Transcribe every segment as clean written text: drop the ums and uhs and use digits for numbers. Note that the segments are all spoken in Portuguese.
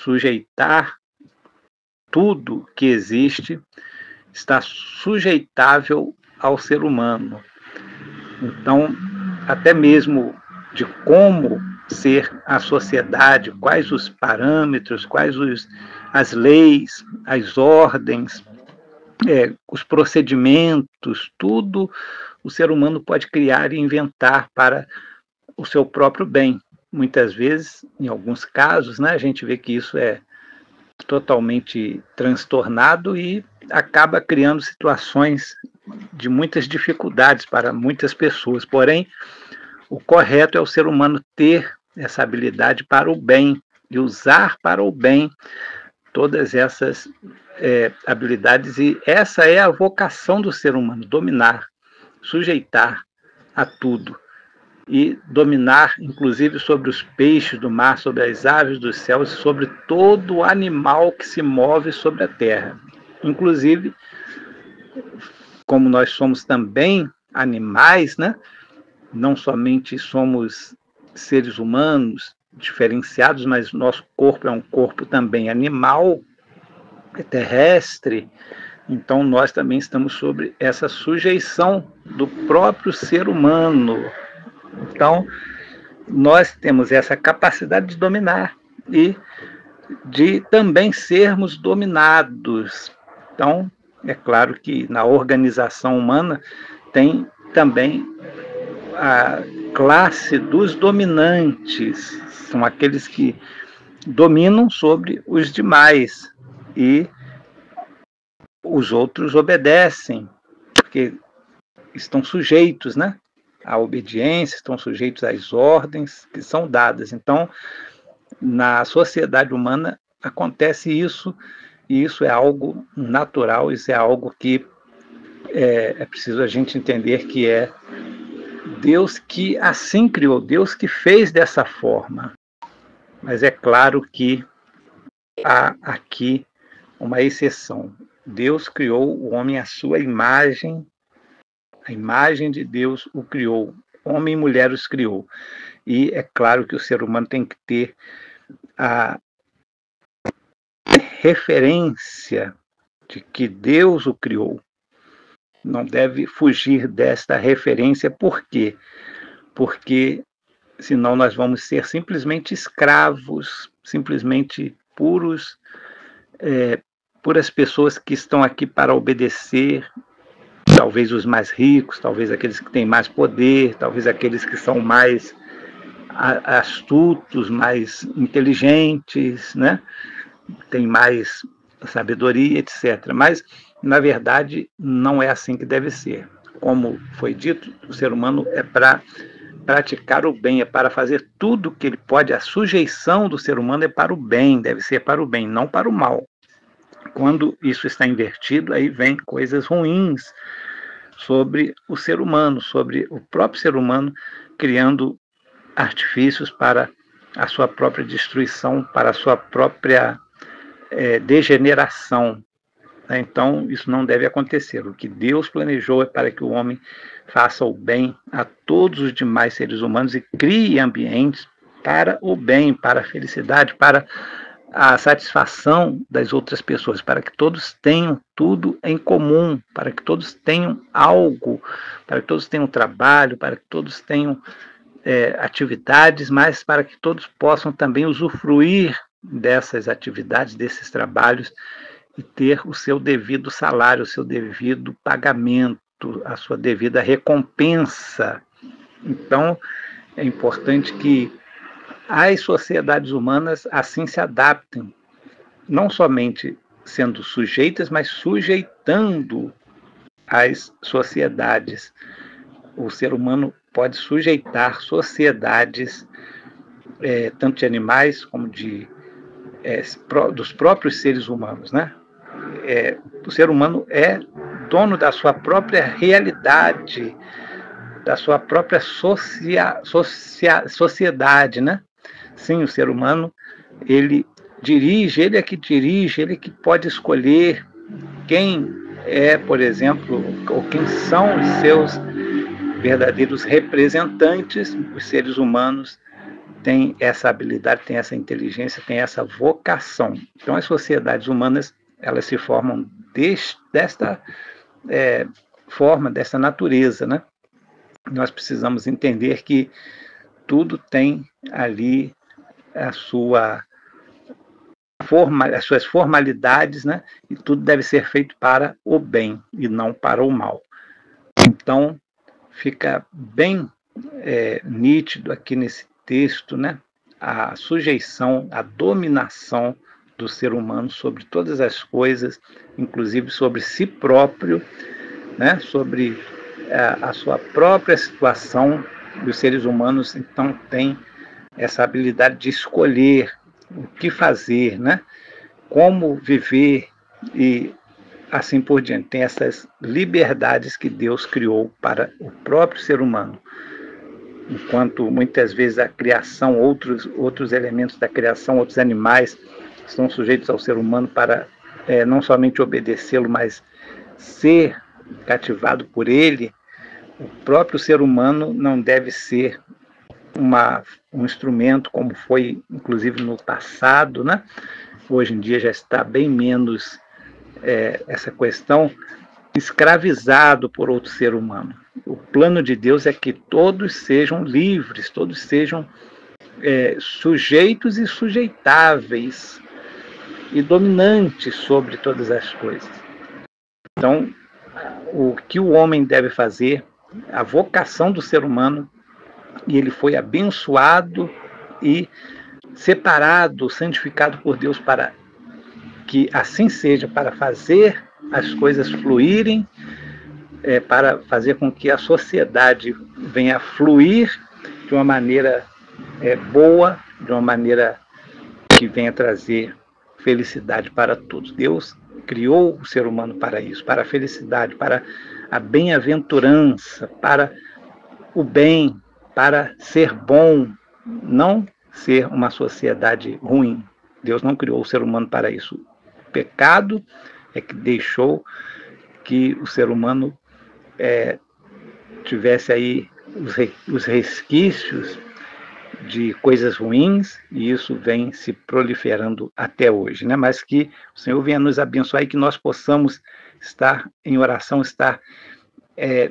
sujeitar tudo que existe, está sujeitável ao ser humano. Então, até mesmo de como ser a sociedade, quais os parâmetros, as leis, as ordens, os procedimentos, tudo o ser humano pode criar e inventar para o seu próprio bem. Muitas vezes, em alguns casos, né, a gente vê que isso é totalmente transtornado e acaba criando situações de muitas dificuldades para muitas pessoas. Porém, o correto é o ser humano ter essa habilidade para o bem e usar para o bem todas essas habilidades, e essa é a vocação do ser humano: dominar, sujeitar a tudo, e dominar inclusive sobre os peixes do mar, sobre as aves dos céus, sobre todo animal que se move sobre a terra. Inclusive, como nós somos também animais, né? Não somente somos seres humanos diferenciados, mas nosso corpo é um corpo também animal, terrestre. Então nós também estamos sobre essa sujeição do próprio ser humano. Então nós temos essa capacidade de dominar e de também sermos dominados. Então é claro que na organização humana tem também a classe dos dominantes, são aqueles que dominam sobre os demais e os outros obedecem, porque estão sujeitos, né, à obediência, estão sujeitos às ordens que são dadas. Então, na sociedade humana acontece isso, e isso é algo natural, isso é algo que é preciso a gente entender que é Deus que assim criou, Deus que fez dessa forma. Mas é claro que há aqui uma exceção. Deus criou o homem à sua imagem, a imagem de Deus o criou, homem e mulher os criou. E é claro que o ser humano tem que ter a referência de que Deus o criou. Não deve fugir desta referência. Por quê? Porque senão nós vamos ser simplesmente escravos, simplesmente puras pessoas que estão aqui para obedecer, talvez os mais ricos, talvez aqueles que têm mais poder, talvez aqueles que são mais astutos, mais inteligentes, né? Tem mais sabedoria, etc. Mas, na verdade, não é assim que deve ser. Como foi dito, o ser humano é para praticar o bem, é para fazer tudo que ele pode. A sujeição do ser humano é para o bem, deve ser para o bem, não para o mal. Quando isso está invertido, aí vem coisas ruins sobre o ser humano, sobre o próprio ser humano, criando artifícios para a sua própria destruição, para a sua própria degeneração. Então, isso não deve acontecer. O que Deus planejou é para que o homem faça o bem a todos os demais seres humanos e crie ambientes para o bem, para a felicidade, para a satisfação das outras pessoas, para que todos tenham tudo em comum, para que todos tenham algo, para que todos tenham trabalho, para que todos tenham atividades, mas para que todos possam também usufruir dessas atividades, desses trabalhos, e ter o seu devido salário, o seu devido pagamento, a sua devida recompensa. Então, é importante que as sociedades humanas assim se adaptem, não somente sendo sujeitas, mas sujeitando as sociedades. O ser humano pode sujeitar sociedades, tanto de animais como dos próprios seres humanos, né? O ser humano é dono da sua própria realidade, da sua própria sociedade, né? Sim, o ser humano, ele é que dirige, ele que pode escolher quem é, por exemplo, ou quem são os seus verdadeiros representantes, os seres humanos, tem essa habilidade, tem essa inteligência, tem essa vocação. Então, as sociedades humanas, elas se formam desta forma, dessa natureza, né? Nós precisamos entender que tudo tem ali as suas formalidades, né? E tudo deve ser feito para o bem e não para o mal. Então, fica bem nítido aqui nesse texto, né? A sujeição, a dominação do ser humano sobre todas as coisas, inclusive sobre si próprio, né? Sobre a sua própria situação. Os seres humanos, então, têm essa habilidade de escolher o que fazer, né? Como viver e assim por diante. Tem essas liberdades que Deus criou para o próprio ser humano. Enquanto muitas vezes a criação, outros elementos da criação, outros animais, estão sujeitos ao ser humano para não somente obedecê-lo, mas ser cativado por ele, o próprio ser humano não deve ser um instrumento, como foi inclusive no passado, né? Hoje em dia já está bem menos essa questão, escravizado por outro ser humano. O plano de Deus é que todos sejam livres, todos sejam sujeitos e sujeitáveis e dominantes sobre todas as coisas. Então, o que o homem deve fazer, a vocação do ser humano, e ele foi abençoado e separado, santificado por Deus para que assim seja, para fazer as coisas fluírem, para fazer com que a sociedade venha a fluir de uma maneira boa, de uma maneira que venha trazer felicidade para todos. Deus criou o ser humano para isso, para a felicidade, para a bem-aventurança, para o bem, para ser bom, não ser uma sociedade ruim. Deus não criou o ser humano para isso. O pecado é que deixou que o ser humano tivesse aí os resquícios de coisas ruins, e isso vem se proliferando até hoje, né? Mas que o Senhor venha nos abençoar e que nós possamos estar em oração, estar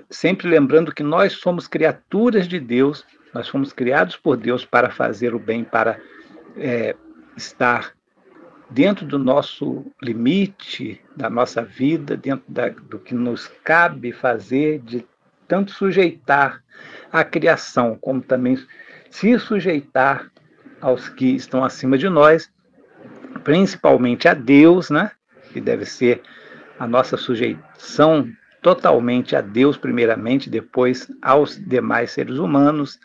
sempre lembrando que nós somos criaturas de Deus, nós fomos criados por Deus para fazer o bem, para estar dentro do nosso limite, da nossa vida, dentro do que nos cabe fazer, de tanto sujeitar a criação, como também se sujeitar aos que estão acima de nós, principalmente a Deus, né? Que deve ser a nossa sujeição totalmente a Deus primeiramente, depois aos demais seres humanos.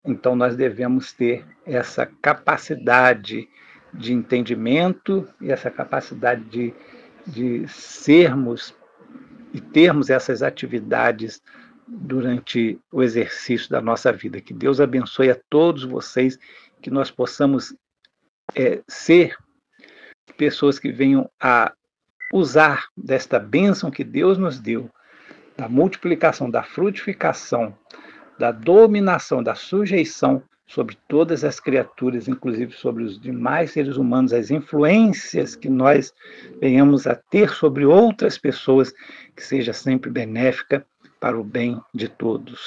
Então nós devemos ter essa capacidade de entendimento e essa capacidade de sermos e termos essas atividades durante o exercício da nossa vida. Que Deus abençoe a todos vocês, que nós possamos ser pessoas que venham a usar desta bênção que Deus nos deu, da multiplicação, da frutificação, da dominação, da sujeição sobre todas as criaturas, inclusive sobre os demais seres humanos, as influências que nós venhamos a ter sobre outras pessoas, que seja sempre benéfica para o bem de todos.